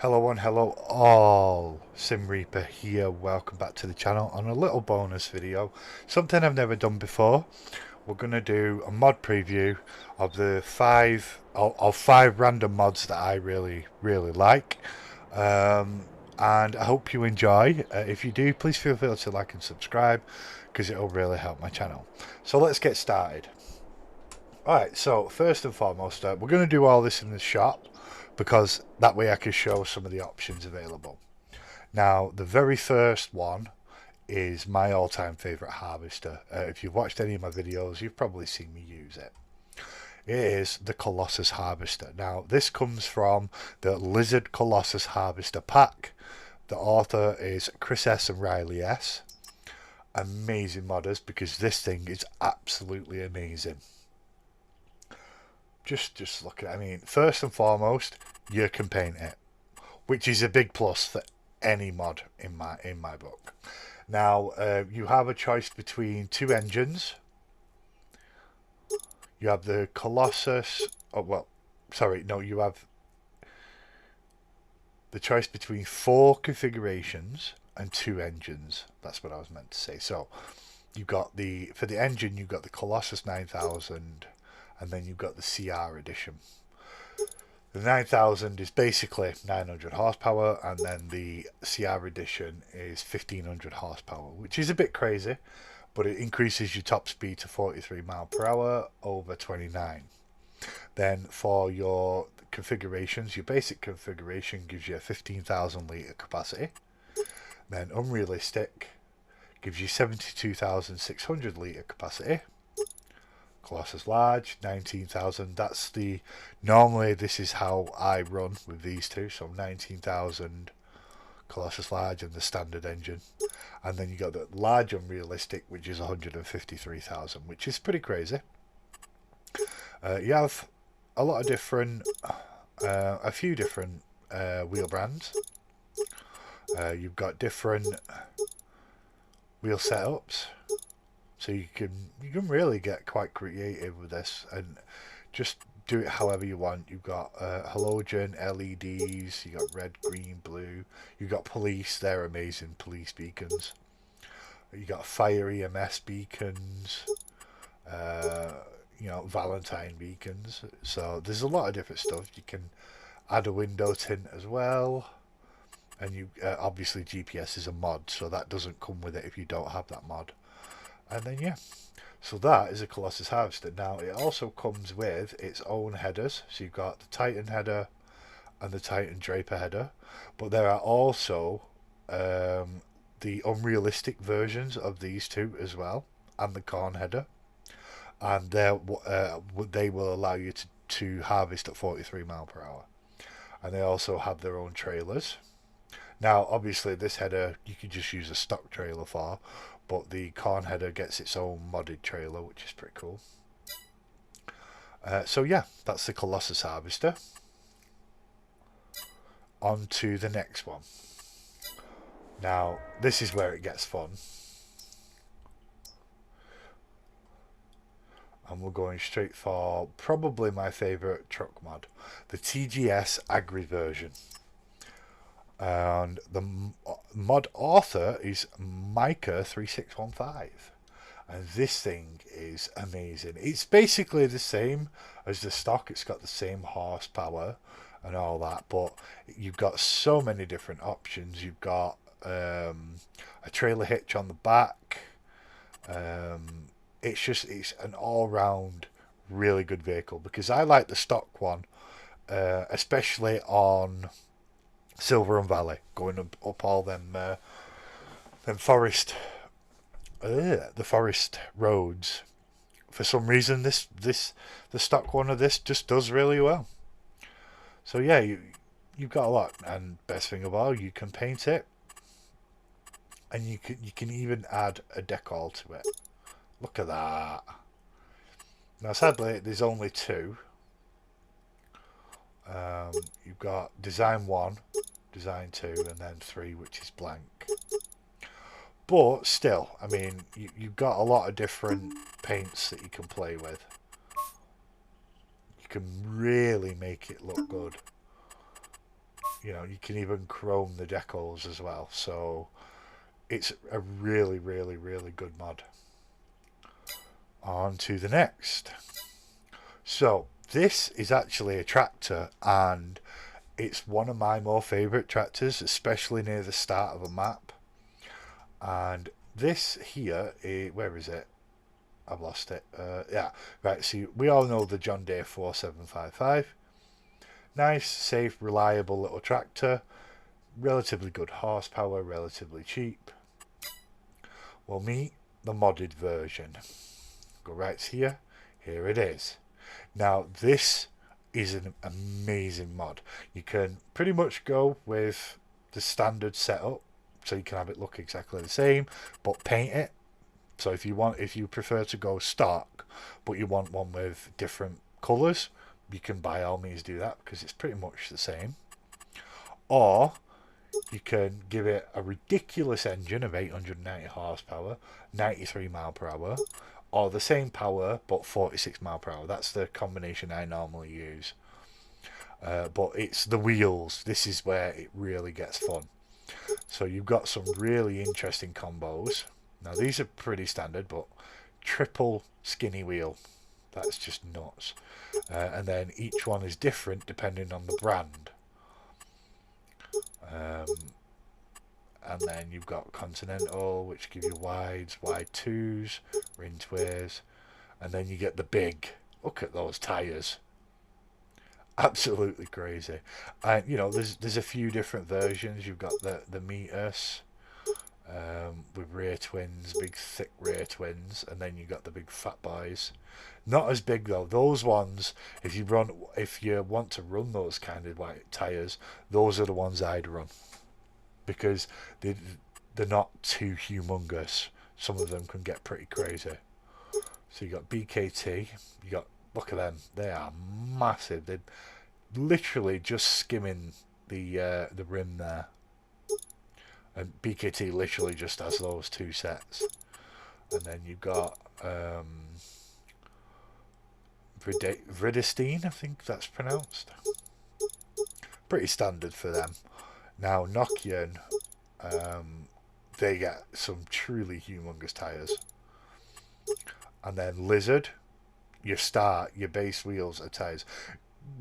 Hello and hello all, Sim Reaper here, welcome back to the channel on a little bonus video, something I've never done before. We're going to do a mod preview of the five random mods that I really like, um, and I hope you enjoy. If you do, please feel free to like and subscribe because it'll really help my channel. So let's get started. Alright, so first and foremost, we're going to do all this in the shop because that way I can show some of the options available. Now, the very first one is my all-time favourite harvester. If you've watched any of my videos, you've probably seen me use it. It is the Colossus Harvester. Now, this comes from the Lizard Colossus Harvester pack. The author is Chris S. and Riley S. Amazing modders because this thing is absolutely amazing. Just look at it. I mean, first and foremost, you can paint it, which is a big plus for any mod in my book. Now, you have a choice between two engines. You have the Colossus. Oh well, sorry, no, you have the choice between four configurations and two engines. That's what I was meant to say. So, you've got for the engine, you've got the Colossus 9000, and then you've got the CR edition. The 9000 is basically 900 horsepower, and then the CR edition is 1500 horsepower, which is a bit crazy, but it increases your top speed to 43 mile per hour over 29. Then for your configurations, your basic configuration gives you a 15,000 litre capacity. Then unrealistic gives you 72,600 litre capacity. Colossus Large, 19,000. That's the normally this is how I run with these two. So 19,000 Colossus Large and the standard engine, and then you got the large unrealistic, which is 153,000, which is pretty crazy. You have a lot of different, a few different wheel brands. You've got different wheel setups. So you can really get quite creative with this and just do it however you want. You've got halogen LEDs, you got red, green, blue. You got police; they're amazing police beacons. You got fire EMS beacons. Uh, Valentine beacons. So there's a lot of different stuff. You can add a window tint as well, and you obviously GPS is a mod, so that doesn't come with it if you don't have that mod. And then yeah, so that is a Colossus Harvester. Now it also comes with its own headers. So you've got the Titan header and the Titan Draper header, but there are also the unrealistic versions of these two as well, and the Corn header, and they will allow you to harvest at 43 mile per hour. And they also have their own trailers. Now, obviously, this header you can just use a stock trailer for, but the Corn header gets its own modded trailer, which is pretty cool. So yeah, that's the Colossus Harvester. On to the next one. Now, this is where it gets fun. And we're going straight for probably my favourite truck mod, the TGS Agri version. And the mod author is Micah3615. And this thing is amazing. It's basically the same as the stock. It's got the same horsepower and all that, but you've got so many different options. You've got a trailer hitch on the back. It's an all-round really good vehicle because I like the stock one, especially on Silver and Valley, going up all them forest, the forest roads. For some reason, the stock one of this just does really well. So yeah, you've got a lot, and best thing of all, you can paint it, and you can even add a decal to it. Look at that. Now, sadly, there's only two. You've got design 1, design 2, and then 3, which is blank. But still, I mean, you've got a lot of different paints that you can play with. You can really make it look good. You know, you can even chrome the decals as well. So it's a really, really, really good mod. On to the next. So this is actually a tractor, and it's one of my more favourite tractors, especially near the start of a map. And this here, where is it? I've lost it. Yeah, right. So we all know the John Deere 4755. Nice, safe, reliable little tractor. Relatively good horsepower, relatively cheap. We'll meet the modded version. Go right here. Here it is. Now this is an amazing mod. You can pretty much go with the standard setup, so you can have it look exactly the same, but paint it. So if you prefer to go stock, but you want one with different colours, you can by all means do that because it's pretty much the same. Or you can give it a ridiculous engine of 890 horsepower, 93 mile per hour, or the same power but 46 mile per hour. That's the combination I normally use. But it's the wheels. This is where it really gets fun. So you've got some really interesting combos. Now these are pretty standard, but triple skinny wheel. That's just nuts. And then each one is different depending on the brand. And then you've got Continental, which give you wides, wide twos, ring tways, and then you get the big. Look at those tyres. Absolutely crazy. And you know, there's a few different versions. You've got the Metis with rear twins, big thick rear twins, and then you got the big fat boys. Not as big though. Those ones, if you want to run those kind of white tires, those are the ones I'd run because they're not too humongous. Some of them can get pretty crazy. So you got BKT. You got, look at them. They are massive. They're literally just skimming the rim there. And BKT literally just has those two sets. And then you've got Vridestein, I think that's pronounced. Pretty standard for them. Now Nokian, they get some truly humongous tyres. And then Lizard, your base wheels are tyres.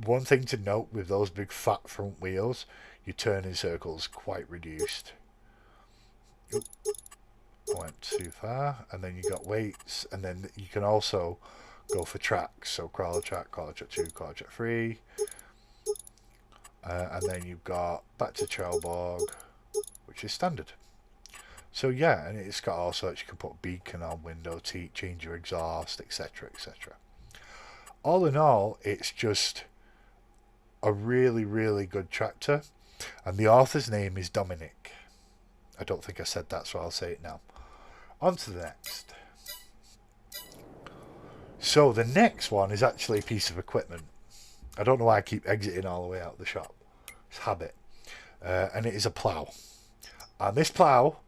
One thing to note with those big fat front wheels, your turning circle's quite reduced. Oop. Went too far. And then you got weights, and then you can also go for tracks. So crawler track 2, crawler track 3. And then you've got back to Trelleborg, which is standard. So yeah, and it's got all sorts. You can put beacon on window, change your exhaust, etc, etc. All in all, it's just a really, really good tractor. And the author's name is Dominic. I don't think I said that, so I'll say it now. On to the next. So the next one is actually a piece of equipment. I don't know why I keep exiting all the way out of the shop. It's habit. And it is a plough. And this plough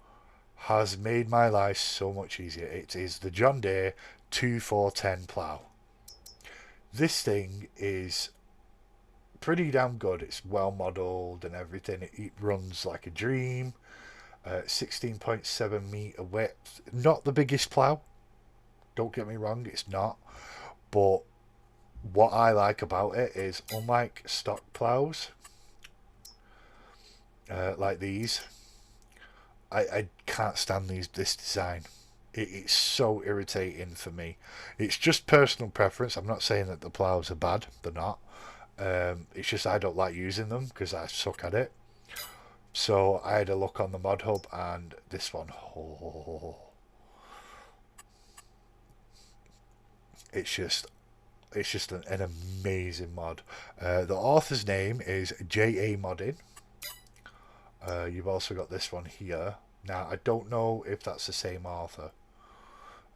has made my life so much easier. It is the John Deere 2410 plough. This thing is pretty damn good. It's well modelled and everything. It runs like a dream. 16.7 metre width. Not the biggest plough. Don't get me wrong, it's not. But what I like about it is, unlike stock ploughs, like these, I can't stand this design. It's so irritating for me. It's just personal preference. I'm not saying that the ploughs are bad. They're not. It's just I don't like using them because I suck at it. So I had a look on the Mod Hub, and this one, it's just an amazing mod. The author's name is J.A. Modding. You've also got this one here. Now I don't know if that's the same author.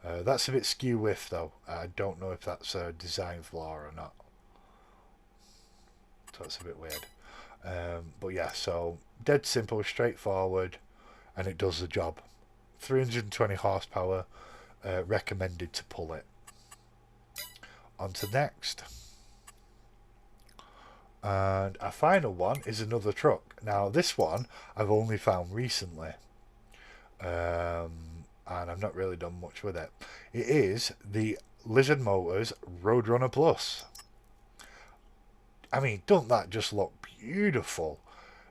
That's a bit skew with though. I don't know if that's a design flaw or not. So that's a bit weird. But yeah, so dead simple, straightforward, and it does the job. 320 horsepower, recommended to pull it. On to next. And our final one is another truck. Now this one I've only found recently, and I've not really done much with it. It is the Lizard Motors Roadrunner Plus. I mean, don't that just look beautiful?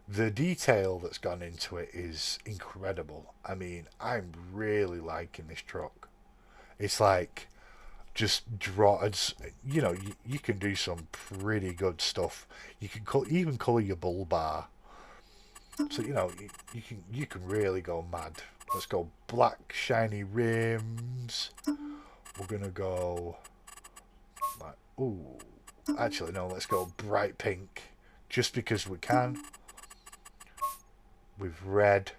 The detail that's gone into it is incredible. I mean, I'm really liking this truck. It's like just draw. It's, you know, you can do some pretty good stuff. You can even color your bull bar. So you know you can really go mad. Let's go black shiny rims. We're gonna go like, ooh, actually no, let's go bright pink, just because we can. With red.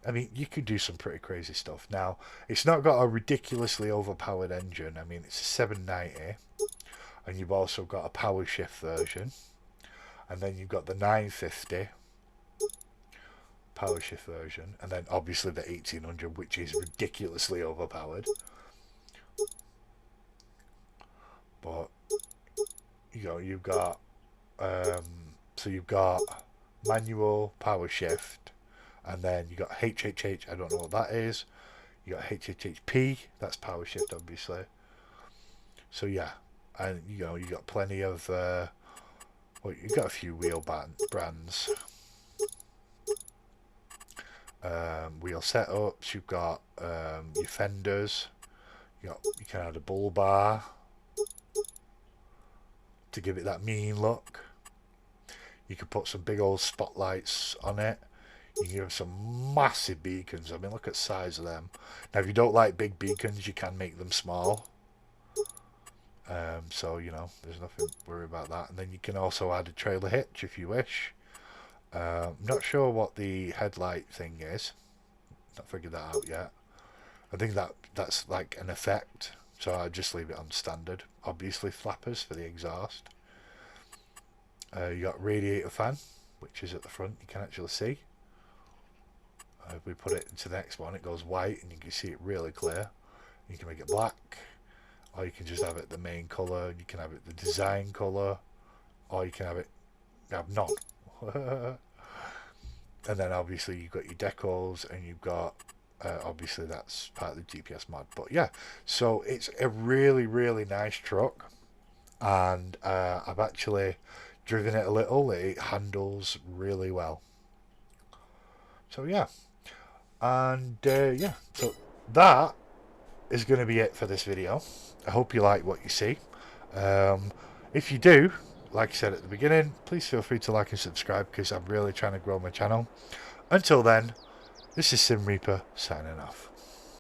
I mean, you could do some pretty crazy stuff. Now, it's not got a ridiculously overpowered engine. I mean, it's a 790, and you've also got a power shift version, and then you've got the 950 power shift version, and then obviously the 1800, which is ridiculously overpowered. But you know, you've got so you've got manual, power shift, and then you got HHH. I don't know what that is. You got HHHP. That's power shift, obviously. So yeah, and you know you got plenty of. Well, you got a few wheel brands. Wheel setups. You've got your fenders. You can add a bull bar to give it that mean look. You can put some big old spotlights on it. You can give some massive beacons. I mean, look at the size of them. Now, if you don't like big beacons, you can make them small. So, you know, there's nothing to worry about that. And then you can also add a trailer hitch if you wish. I'm not sure what the headlight thing is. Not figured that out yet. I think that's like an effect. So I just leave it on standard. Obviously flappers for the exhaust. You got radiator fan, which is at the front. You can actually see. If we put it into the next one, it goes white, and you can see it really clear. You can make it black, or you can just have it the main colour. You can have it the design colour, or you can have none. And then obviously you've got your decals, and you've got obviously that's part of the GPS mod. But yeah, so it's a really, really nice truck, and I've actually driven it a little. It handles really well. So yeah, and yeah, so that is going to be it for this video. I hope you like what you see. If you do, like I said at the beginning, please feel free to like and subscribe, because I'm really trying to grow my channel. Until then, this is Sim Reaper signing off.